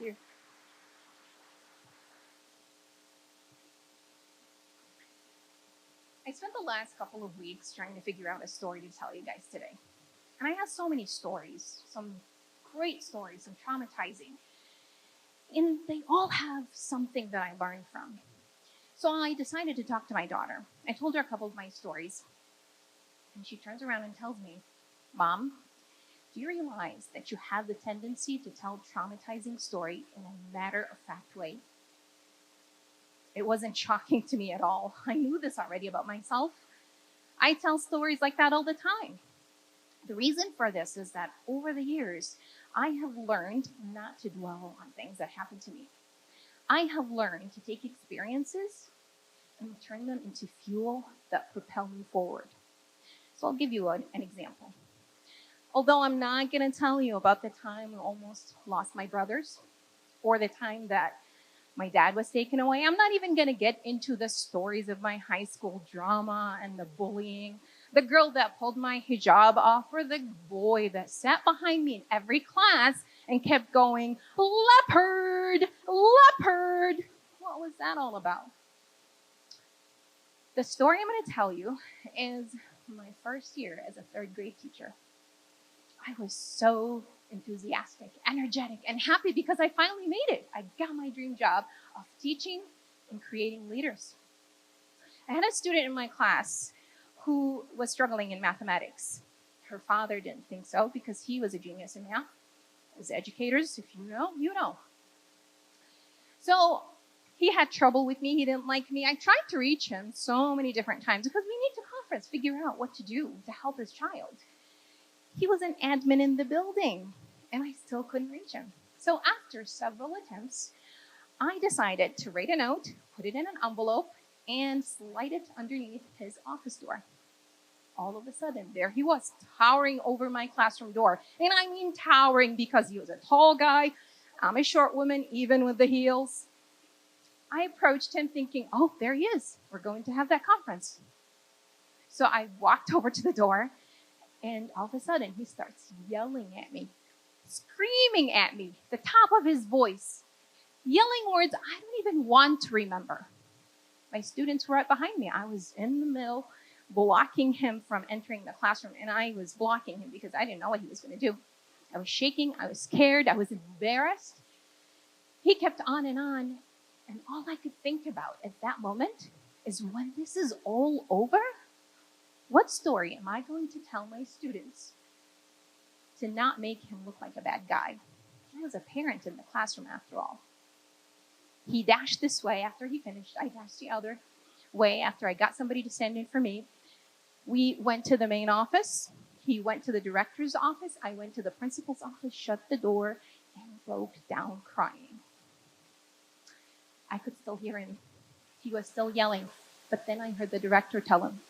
you. I spent the last couple of weeks trying to figure out a story to tell you guys today. And I have so many stories, some great stories, some traumatizing. And they all have something that I learned from. So I decided to talk to my daughter. I told her a couple of my stories. And she turns around and tells me, Mom, do you realize that you have the tendency to tell traumatizing story in a matter-of-fact way? It wasn't shocking to me at all. I knew this already about myself. I tell stories like that all the time. The reason for this is that over the years, I have learned not to dwell on things that happened to me. I have learned to take experiences and turn them into fuel that propel me forward. So I'll give you an example. Although I'm not going to tell you about the time I almost lost my brothers or the time that my dad was taken away, I'm not even going to get into the stories of my high school drama and the bullying, the girl that pulled my hijab off, or the boy that sat behind me in every class and kept going, leopard, leopard. What was that all about? The story I'm going to tell you is my first year as a third grade teacher. I was so enthusiastic, energetic, and happy because I finally made it. I got my dream job of teaching and creating leaders. I had a student in my class who was struggling in mathematics. Her father didn't think so because he was a genius in math. As educators, if you know, you know. So he had trouble with me. He didn't like me. I tried to reach him so many different times because we need to conference, figure out what to do to help his child. He was an admin in the building, and I still couldn't reach him. So after several attempts, I decided to write a note, put it in an envelope, and slide it underneath his office door. All of a sudden, there he was, towering over my classroom door. And I mean towering because he was a tall guy. I'm a short woman, even with the heels. I approached him thinking, oh, there he is. We're going to have that conference. So I walked over to the door, and all of a sudden, he starts yelling at me, screaming at me, the top of his voice, yelling words I don't even want to remember. My students were right behind me. I was in the middle, blocking him from entering the classroom, and I was blocking him because I didn't know what he was going to do. I was shaking. I was scared. I was embarrassed. He kept on, and all I could think about at that moment is, when this is all over, what story am I going to tell my students to not make him look like a bad guy? I was a parent in the classroom after all. He dashed this way after he finished. I dashed the other way after I got somebody to stand in for me. We went to the main office. He went to the director's office. I went to the principal's office, shut the door, and broke down crying. I could still hear him. He was still yelling. But then I heard the director tell him,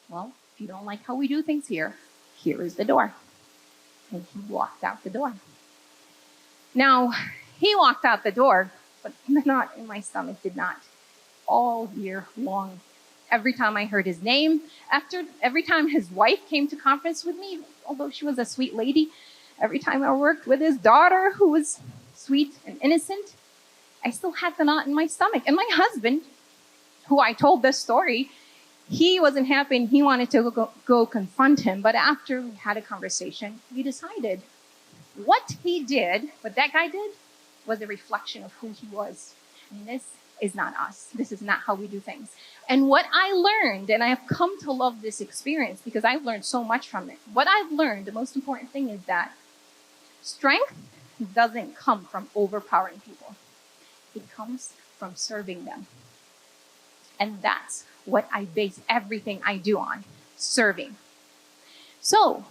well, if you don't like how we do things here, here is the door. And he walked out the door. Now, he walked out the door, but the knot in my stomach did not. All year long. Every time I heard his name, every time his wife came to conference with me, although she was a sweet lady, every time I worked with his daughter, who was sweet and innocent, I still had the knot in my stomach. And my husband, who I told this story, he wasn't happy and he wanted to go confront him. But after we had a conversation, we decided what that guy did, was a reflection of who he was. And this is not us. This is not how we do things. And what I learned, and I have come to love this experience because I've learned so much from it. What I've learned, the most important thing is that strength doesn't come from overpowering people. It comes from serving them. And that's what I base everything I do on, serving. So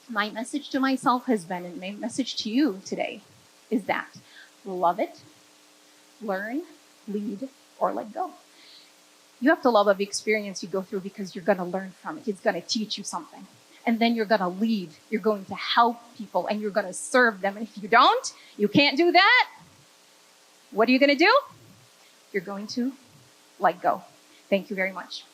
my message to myself has been, and my message to you today is that love it, learn, lead, or let go. You have to love every experience you go through because you're going to learn from it. It's going to teach you something. And then you're going to lead. You're going to help people, and you're going to serve them. And if you don't, you can't do that. What are you going to do? You're going to let go. Thank you very much.